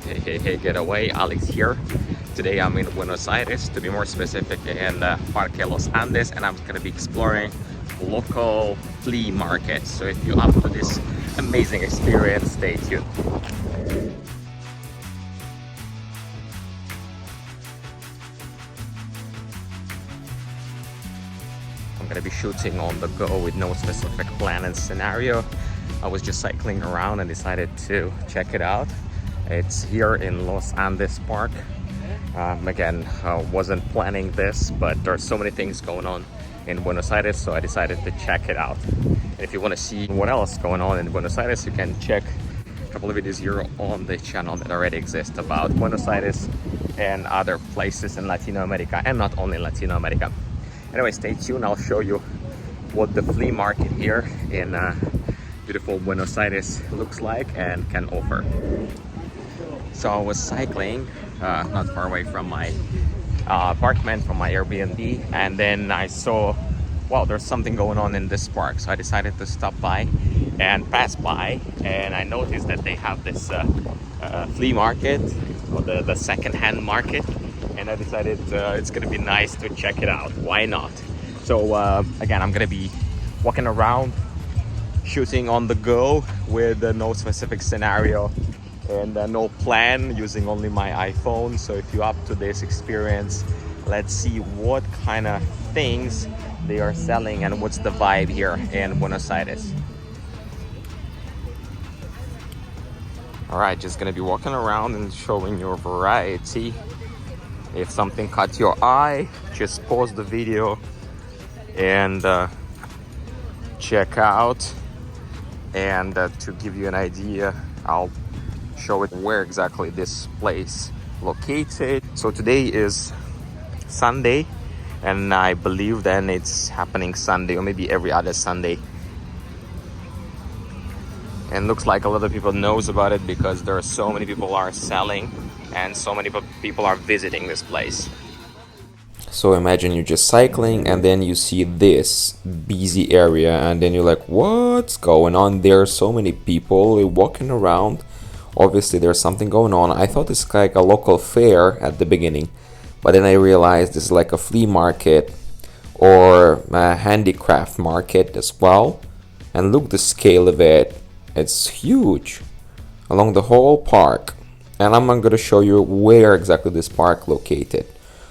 Hey, getaway, Alex here. Today I'm in Buenos Aires, to be more specific, in Parque Los Andes, and I'm going to be exploring local flea markets. So if you're up for this amazing experience, stay tuned. I'm going to be shooting on the go with no specific plan and scenario. I was just cycling around and decided to check it out. It's here in Los Andes Park. Again, wasn't planning this, but there are so many things going on in Buenos Aires, so I decided to check it out. And if you want to see what else going on in Buenos Aires, you can check a couple of videos here on the channel that already exist about Buenos Aires and other places in Latin America, and not only Latin America. Anyway, stay tuned. I'll show you what the flea market here in beautiful Buenos Aires looks like and can offer. So I was cycling not far away from my apartment, from my Airbnb, and then I saw, well, there's something going on in this park, so I decided to stop by and pass by, and I noticed that they have this flea market, or the second-hand market, and I decided it's gonna be nice to check it out. Why not? So again, I'm gonna be walking around, shooting on the go with no specific scenario and no plan, using only my iPhone. So if you're up to this experience, let's see what kind of things they are selling and what's the vibe here in Buenos Aires. All right, just gonna be walking around and showing you a variety. If something caught your eye, just pause the video and check out. And to give you an idea, I'll show it where exactly this place located. So today is Sunday, and I believe then it's happening Sunday or maybe every other Sunday. And looks like a lot of people knows about it because there are so many people are selling and so many people are visiting this place. So imagine you're just cycling and then you see this busy area and then you're like, what's going on? There are so many people walking around. Obviously there's something going on. I thought it's like a local fair at the beginning, but then I realized this is like a flea market or a handicraft market as well. And look the scale of it. It's huge along the whole park. And I'm going to show you where exactly this park located.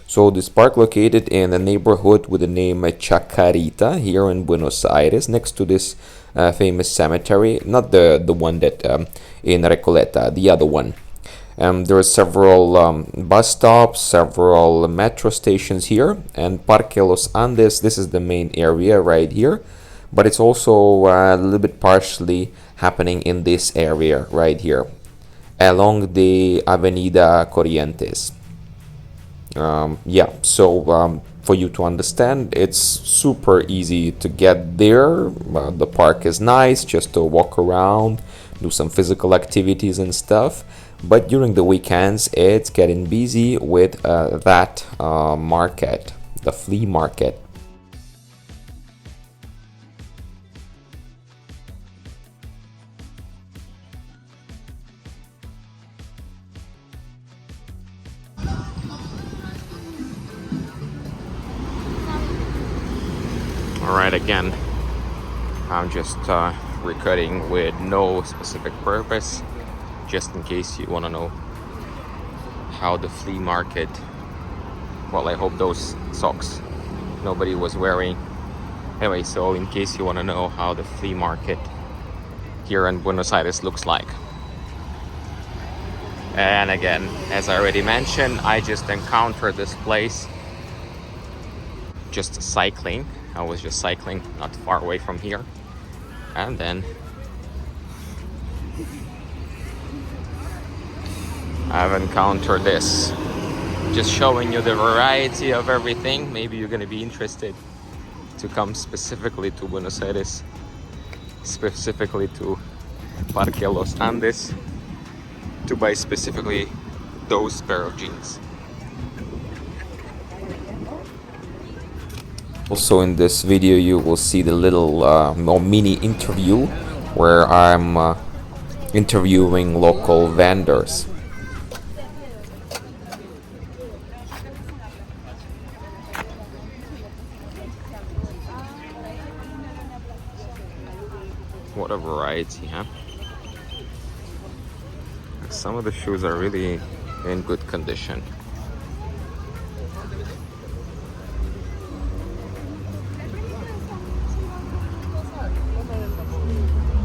So this park located in a neighborhood with the name Chacarita here in Buenos Aires, next to this famous cemetery, not the one that in Recoleta, the other one. There are several bus stops, several metro stations here, and Parque Los Andes, this is the main area right here, but it's also a little bit partially happening in this area right here, along the Avenida Corrientes. For you to understand, it's super easy to get there. The park is nice just to walk around, do some physical activities and stuff, but during the weekends it's getting busy with that market, the flea market. Alright, again, I'm just recording with no specific purpose, just in case you want to know how the flea market, well, I hope those socks nobody was wearing. Anyway, so in case you want to know how the flea market here in Buenos Aires looks like. And again, as I already mentioned, I just encountered this place just cycling. I was just cycling not far away from here, and then I've encountered this. Just showing you the variety of everything. Maybe you're gonna be interested to come specifically to Buenos Aires, specifically to Parque Los Andes, to buy specifically those pair of jeans. Also in this video you will see the little mini interview where I'm interviewing local vendors. What a variety, huh? Some of the shoes are really in good condition.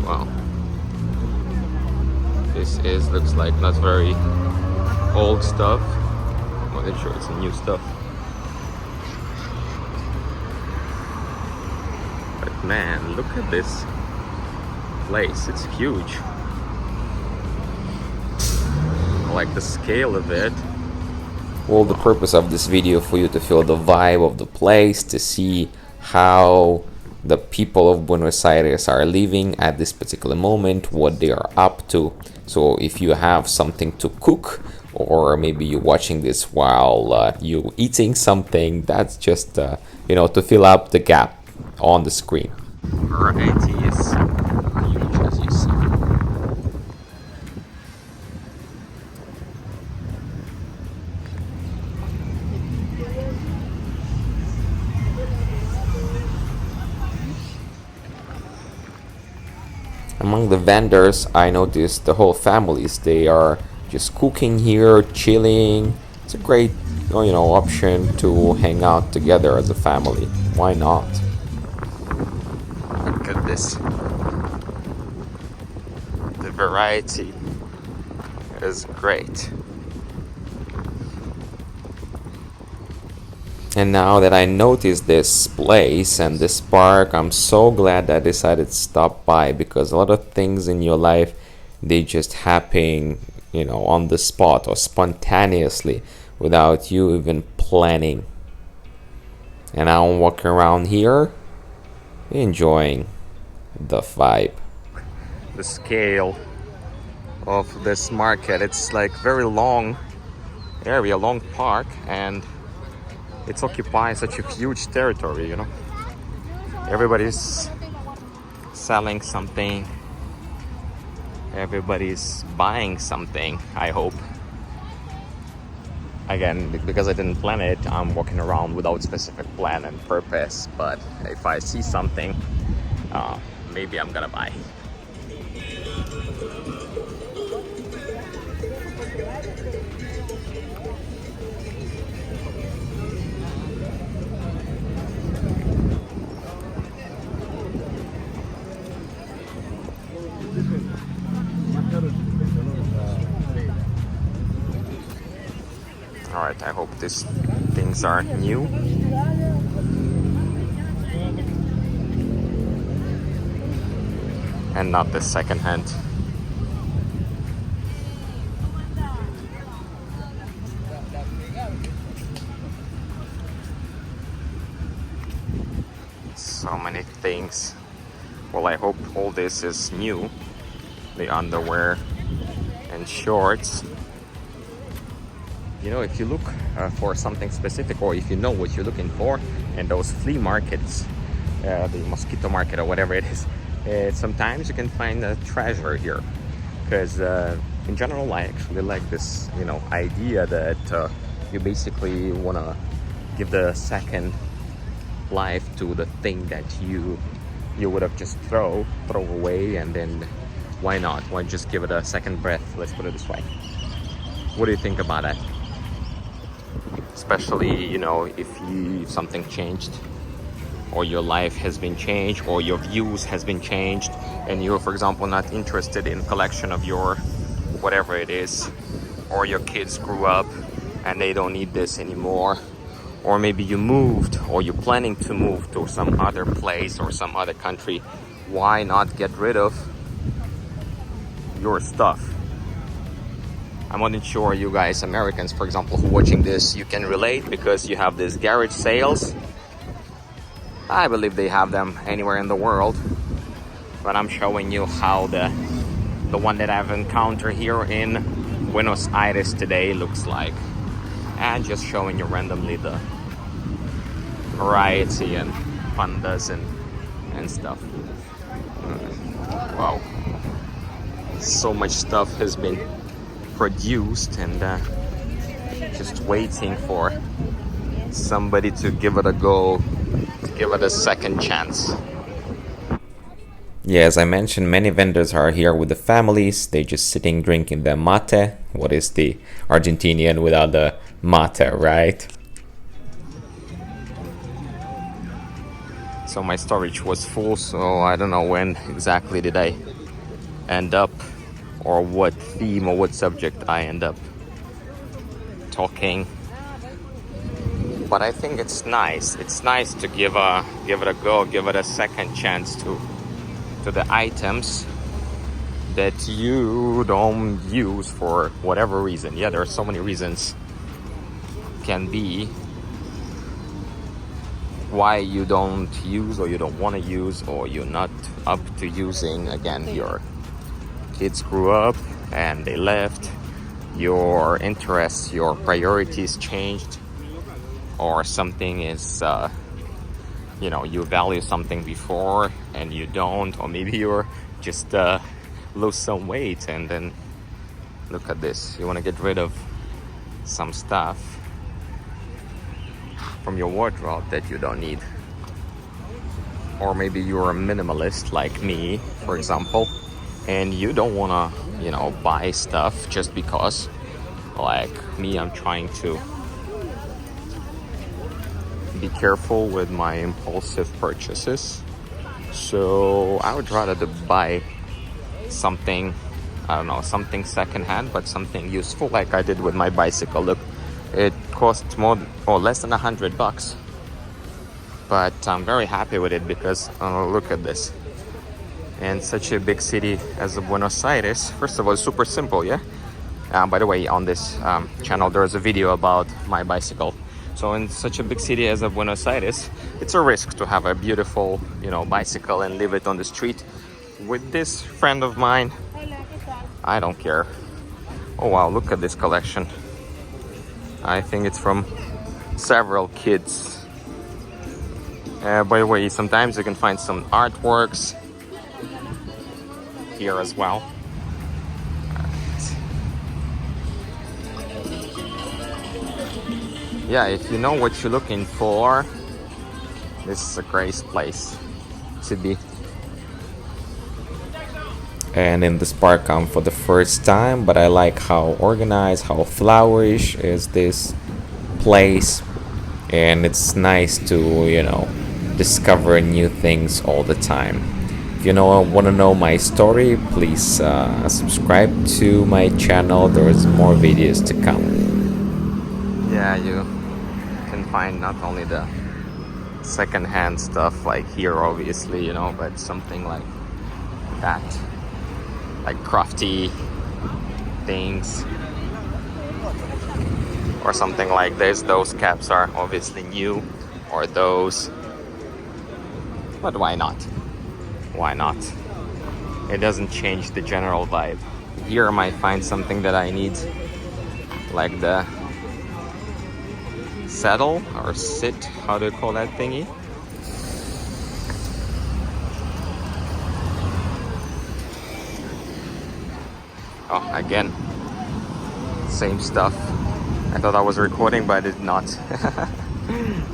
Wow. Looks like not very old stuff. I'm not sure it's new stuff. But man, look at this place. It's huge. I like the scale of it. Well, the purpose of this video for you to feel the vibe of the place, to see how the people of Buenos Aires are living at this particular moment, what they are up to. So if you have something to cook, or maybe you're watching this while you're eating something, that's just to fill up the gap on the screen. Variety is huge, as you see. Among the vendors, I noticed the whole families. They are just cooking here, chilling. It's a great, option to hang out together as a family. Why not? Look at this. The variety is great. And now that I noticed this place and this park, I'm so glad that I decided to stop by, because a lot of things in your life, they just happen, on the spot or spontaneously without you even planning. And now I'm walking around here, enjoying the vibe. The scale of this market, it's like very long area, long park, and it's occupying such a huge territory, Everybody's selling something. Everybody's buying something, I hope. Again, because I didn't plan it, I'm walking around without specific plan and purpose. But if I see something, maybe I'm gonna buy. Alright, I hope these things are new. And not the second hand. So many things. Well, I hope all this is new. The underwear and shorts. If you look for something specific, or if you know what you're looking for in those flea markets, the mosquito market or whatever it is, sometimes you can find a treasure here. Because in general, I actually like this, idea that you basically want to give the second life to the thing that you would have just throw away, and then why not? Why just give it a second breath? Let's put it this way. What do you think about that? Especially, if something changed, or your life has been changed, or your views has been changed, and you're, for example, not interested in collection of your whatever it is, or your kids grew up and they don't need this anymore, or maybe you moved, or you're planning to move to some other place or some other country. Why not get rid of your stuff? I'm not sure you guys, Americans, for example, who are watching this, you can relate, because you have these garage sales. I believe they have them anywhere in the world, but I'm showing you how the one that I've encountered here in Buenos Aires today looks like, and just showing you randomly the variety and pandas and stuff. Wow, so much stuff has been produced, and just waiting for somebody to give it a go, give it a second chance. Yeah, as I mentioned, many vendors are here with the families. They're just sitting drinking their mate. What is the Argentinian without the mate, right? So my storage was full, so I don't know when exactly did I end up, or what theme or what subject I end up talking. But I think it's nice. It's nice to give it a go, give it a second chance to the items that you don't use for whatever reason. Yeah, there are so many reasons. Can be why you don't use, or you don't want to use, or you're not up to using. Again, your kids grew up and they left, your interests, your priorities changed, or something is you value something before and you don't, or maybe you're just lose some weight, and then look at this, you want to get rid of some stuff from your wardrobe that you don't need. Or maybe you're a minimalist like me, for example, and you don't want to buy stuff just because. Like me, I'm trying to be careful with my impulsive purchases, so I would rather to buy something, I don't know, something secondhand, but something useful, like I did with my bicycle. Look, it cost more or less than $100, but I'm very happy with it because look at this. In such a big city as Buenos Aires, first of all, it's super simple, yeah. By the way, on this channel there's a video about my bicycle. So in such a big city as Buenos Aires, it's a risk to have a beautiful bicycle and leave it on the street. With this friend of mine, I don't care. Oh wow, look at this collection. I think it's from several kids. By the way, sometimes you can find some artworks here as well. Yeah, if you know what you're looking for, this is a great place to be. And in this park I'm for the first time, but I like how organized, how flourish is this place, and it's nice to discover new things all the time. If you want to know my story, please subscribe to my channel. There's more videos to come. Yeah, you can find not only the second-hand stuff like here, obviously, but something like that, like crafty things, or something like this. Those caps are obviously new, or those, but why not? Why not? It doesn't change the general vibe. Here I might find something that I need, like the saddle or sit, how do you call that thingy? Oh, again, same stuff. I thought I was recording, but I did not.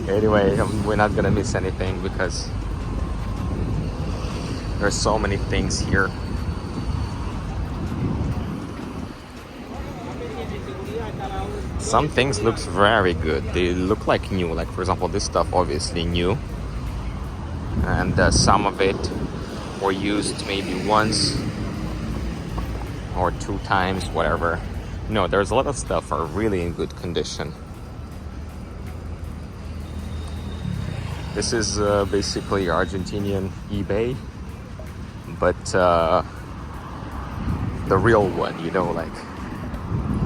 Anyway, we're not gonna miss anything because there's so many things here. Some things looks very good. They look like new. Like for example, this stuff obviously new, and some of it were used maybe once or 2 times, whatever. No, there's a lot of stuff are really in good condition. This is basically Argentinian eBay, but the real one, like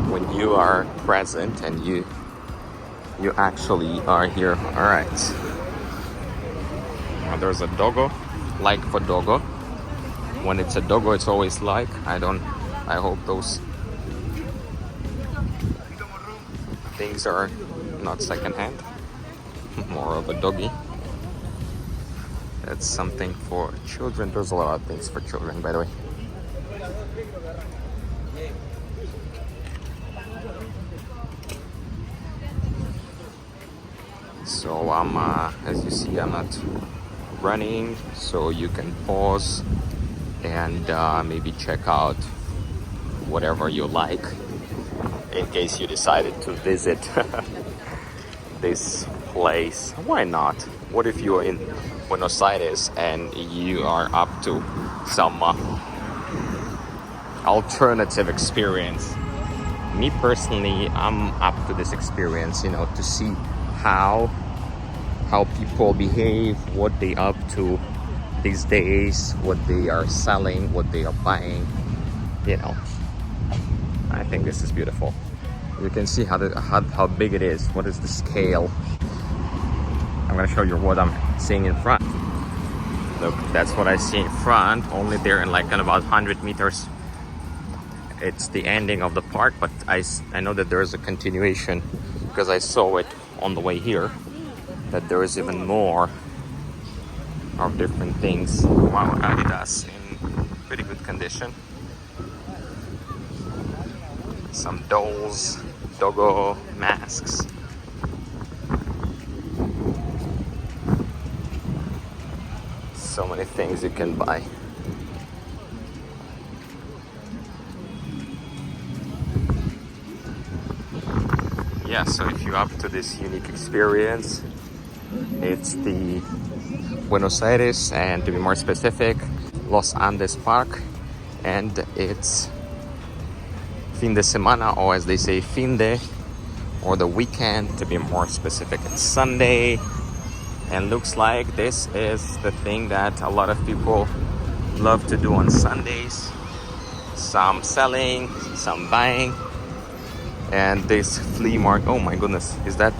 when you are present and you actually are here. All right. There's a doggo, like for doggo. When it's a doggo, it's always like. I hope those things are not secondhand, more of a doggy. That's something for children. There's a lot of things for children, by the way. So as you see, I'm not running, so you can pause and maybe check out whatever you like in case you decided to visit this place. Why not? What if you're in Buenos Aires and you are up to some alternative experience? Me personally, I'm up to this experience, you know, to see how people behave, what they up to these days, what they are selling, what they are buying. You know, I think this is beautiful. You can see how big it is. What is the scale? I'm gonna show you what I'm seeing in front. Look, that's what I see in front. Only there in like in about 100 meters. It's the ending of the park, but I know that there is a continuation because I saw it on the way here, that there is even more of different things. Wow, Adidas in pretty good condition. Some dolls, doggo masks. So many things you can buy. Yeah, so if you're up to this unique experience, it's the Buenos Aires, and to be more specific, Los Andes Park, and it's fin de semana, or as they say, fin de, or the weekend, to be more specific, it's Sunday. And looks like this is the thing that a lot of people love to do on Sundays. Some selling, some buying. And this flea market, oh my goodness, is that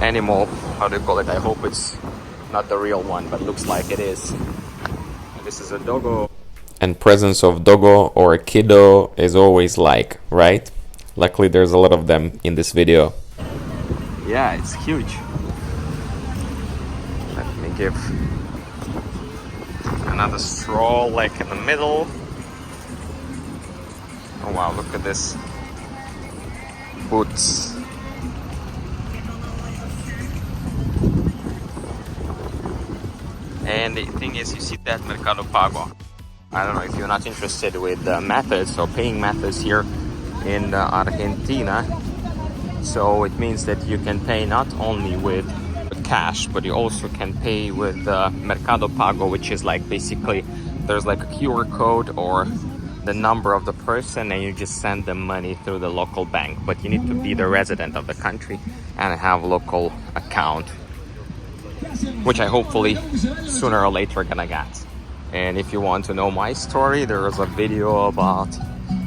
animal, how do you call it? I hope it's not the real one, but looks like it is. This is a doggo. And presence of doggo or a kiddo is always like, right? Luckily there's a lot of them in this video. Yeah, it's huge. Let me give another stroll like in the middle. Oh wow, look at this. Boots. And the thing is, you see that Mercado Pago. I don't know if you're not interested with methods or paying methods here in Argentina. So it means that you can pay not only with cash, but you also can pay with Mercado Pago, which is like basically there's like a QR code or the number of the person, and you just send them money through the local bank. But you need to be the resident of the country and have a local account, which I hopefully sooner or later gonna get. And if you want to know my story, there is a video about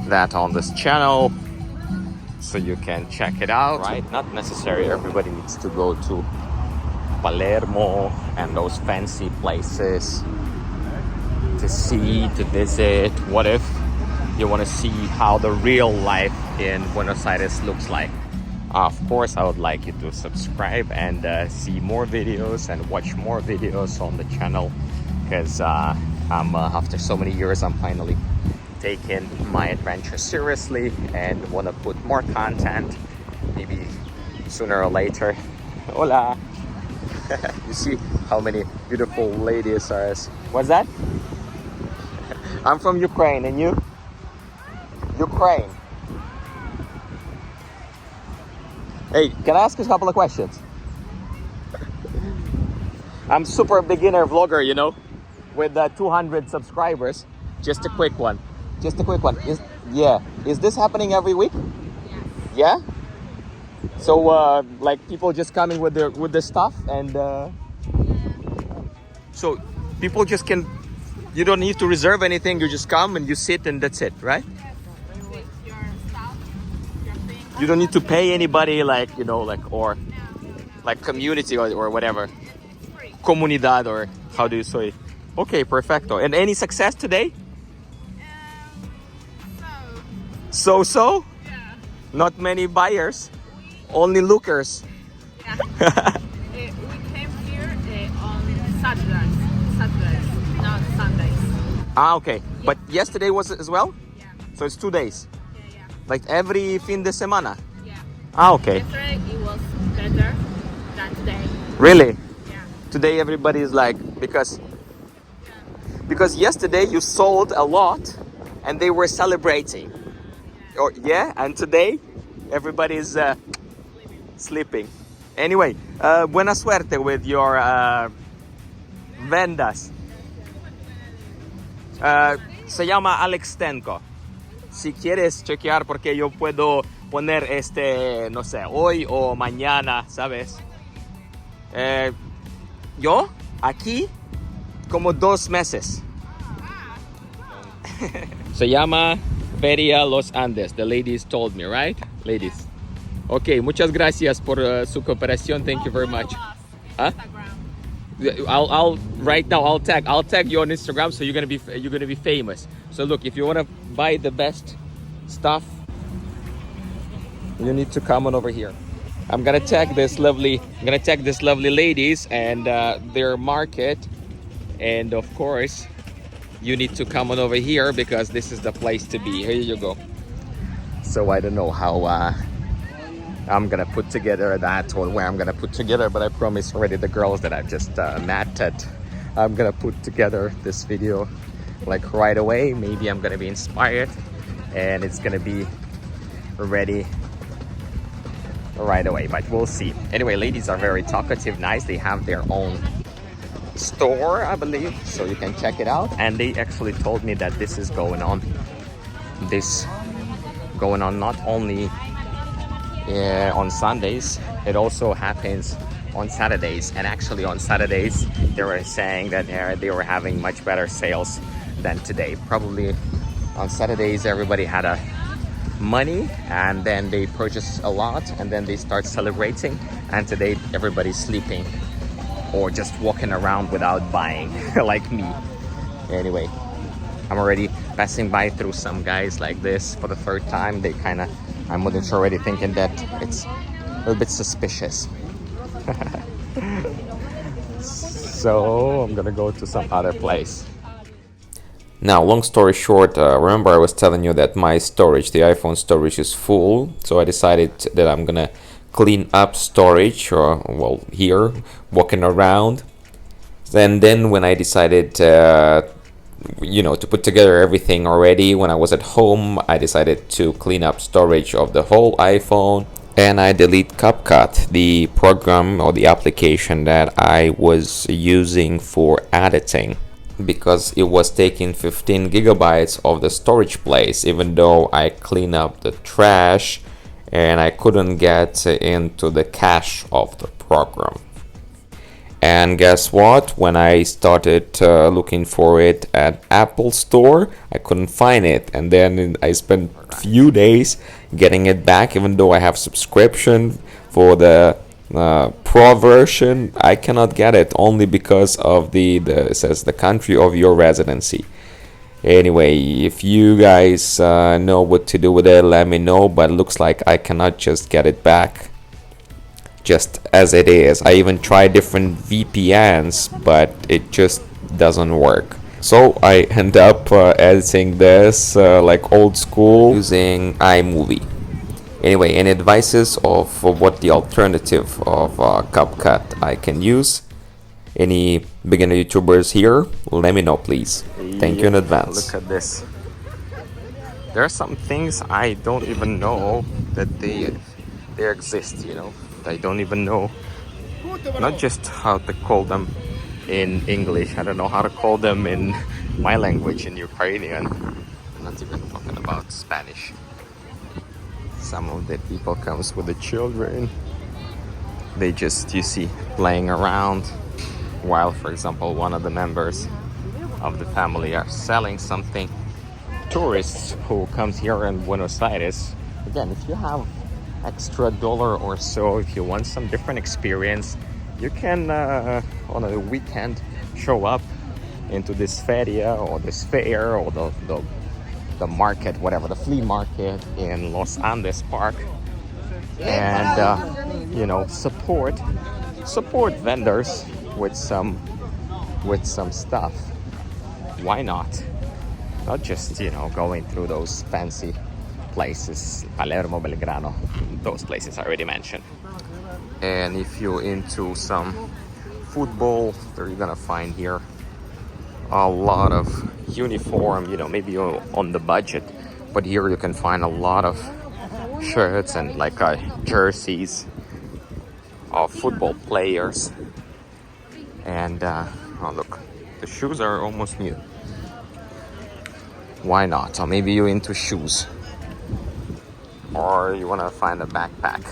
that on this channel, so you can check it out. Right? Not necessarily everybody needs to go to Palermo and those fancy places to see, to visit. What if you want to see how the real life in Buenos Aires looks like? Of course, I would like you to subscribe and see more videos and watch more videos on the channel, because after so many years, I'm finally taking my adventure seriously and want to put more content, maybe sooner or later. Hola! You see how many beautiful ladies are. What's that? I'm from Ukraine, and you? Ukraine. Hey, can I ask you a couple of questions? I'm super beginner vlogger, you know, with 200 subscribers. Just a quick one. Just a quick one. Is this happening every week? Yeah. So like people just coming with the stuff, and so people just can. You don't need to reserve anything. You just come and you sit, and that's it, right? With your stuff, your thing. You don't need to pay anybody, like, you know, like, or like community or whatever. Comunidad, or how do you say it? Okay, perfecto. And any success today? So? Yeah. Not many buyers, only lookers. Yeah. We came here on Saturdays, not Sundays. Ah, okay. Yeah. But yesterday was as well? Yeah. So it's 2 days? Yeah. Like every fin de semana? Yeah. Ah, okay. Yesterday it was better than today. Really? Yeah. Today everybody is like, because yesterday you sold a lot and they were celebrating. Or yeah, and today everybody is sleeping. Anyway, buena suerte with your vendas. Se llama Alex Tenko. Si quieres chequear, porque yo puedo poner no sé, hoy o mañana, ¿sabes? Yo, aquí, como 2 meses. Se llama Feria Los Andes. The ladies told me, right? Ladies. Okay, muchas gracias por su cooperación. Thank you very much. Huh? I'll right now I'll tag you on Instagram, so you're gonna be famous. So look, if you wanna buy the best stuff, you need to come on over here. I'm gonna tag this lovely ladies and their market, and of course you need to come on over here because this is the place to be. Here you go. So I don't know how I'm gonna put together that or where I'm gonna put together, but I promise already the girls that I've just met at, I'm gonna put together this video like right away. Maybe I'm gonna be inspired and it's gonna be ready right away, but we'll see. Anyway, ladies are very talkative, nice. They have their own store, I believe, so you can check it out. And they actually told me that this is going on not only on Sundays, it also happens on Saturdays. And actually on Saturdays they were saying that they were having much better sales than today. Probably on Saturdays everybody had money and then they purchase a lot and then they start celebrating, and today everybody's sleeping or just walking around without buying like me. Anyway, I'm already passing by through some guys like this for the third time. I'm already thinking that it's a little bit suspicious. So I'm gonna go to some other place. Now, long story short, remember I was telling you that my storage, the iPhone storage, is full. So I decided that I'm gonna clean up storage, here, walking around. And then when I decided to put together everything already, when I was at home, I decided to clean up storage of the whole iPhone, and I delete CapCut, the program or the application that I was using for editing, because it was taking 15 gigabytes of the storage place, even though I cleaned up the trash and I couldn't get into the cache of the program. And guess what? When I started looking for it at Apple Store, I couldn't find it. And then I spent a few days getting it back, even though I have subscription for the Pro version. I cannot get it only because of it says the country of your residency. Anyway, if you guys know what to do with it, let me know. But it looks like I cannot just get it back just as it is. I even tried different VPNs, but it just doesn't work. So I end up editing this like old school using iMovie. Anyway, any advices of what the alternative of CapCut I can use? Any beginner YouTubers here? Let me know, please. Thank you in advance. Look at this. There are some things I don't even know that they exist, I don't even know, not just how to call them in English. I don't know how to call them in my language, in Ukrainian. I'm not even talking about Spanish. Some of the people comes with the children. They just, you see, playing around, while, for example, one of the members of the family are selling something. Tourists who comes here in Buenos Aires, again, if you have extra $1 or so, if you want some different experience, you can on a weekend show up into this feria or this fair or the market, whatever, the flea market in Los Andes Park, and support vendors with some stuff. Why not? Not just going through those fancy places, Palermo, Belgrano, those places I already mentioned. And if you're into some football. You're gonna find here a lot of uniform, you know, maybe on the budget, but here you can find a lot of shirts and like jerseys of football players. And oh look, the shoes are almost new. Why not? Or maybe you're into shoes, or you want to find a backpack.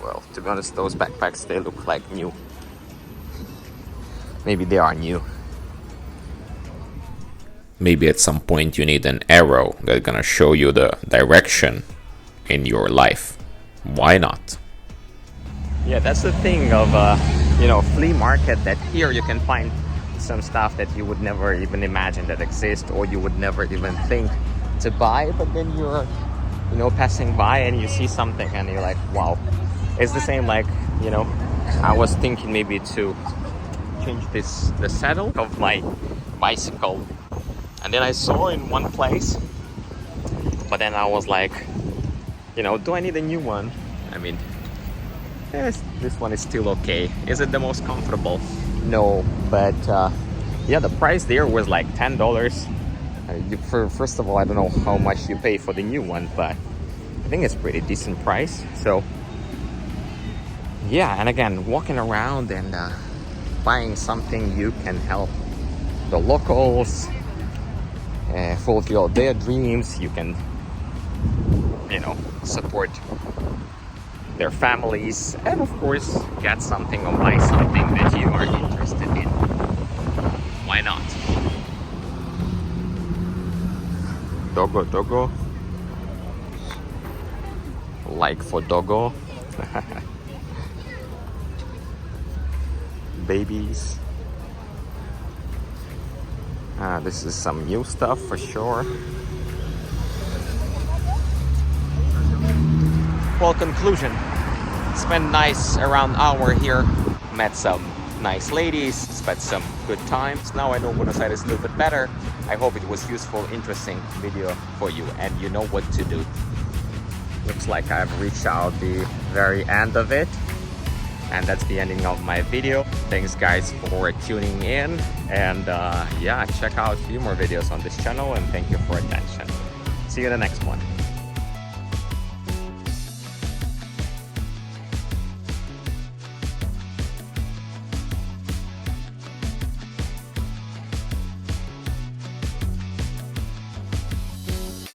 Well, to be honest, those backpacks, they look like new. Maybe they are new. Maybe at some point you need an arrow that's gonna show you the direction in your life. Why not? Yeah, that's the thing of you know, flea market, that here you can find some stuff that you would never even imagine that exists, or you would never even think to buy, but then you're, you know, passing by and you see something and you're like, wow. It's the same like, you know, I was thinking maybe to change the saddle of my bicycle, and then I saw in one place, but then I was like, you know, do I need a new one? I mean, yes, this one is still okay. Is it the most comfortable? No, but yeah, the price there was like $10. First of all, I don't know how much you pay for the new one, but I think it's pretty decent price. So yeah, and again, walking around and buying something, you can help the locals, fulfill their dreams. You can, you know, support their families, and of course get something or buy something that you are interested in. Why not? Doggo, doggo. Like for doggo. Babies. This is some new stuff for sure. Well, conclusion. Spent nice around hour here. Met some nice ladies. Spent some good times. Now I know Buenos Aires a little bit better. I hope it was useful, interesting video for you, and you know what to do. Looks like I've reached out the very end of it, and that's the ending of my video. Thanks guys for tuning in, and yeah, check out a few more videos on this channel, and thank you for attention. See you in the next one.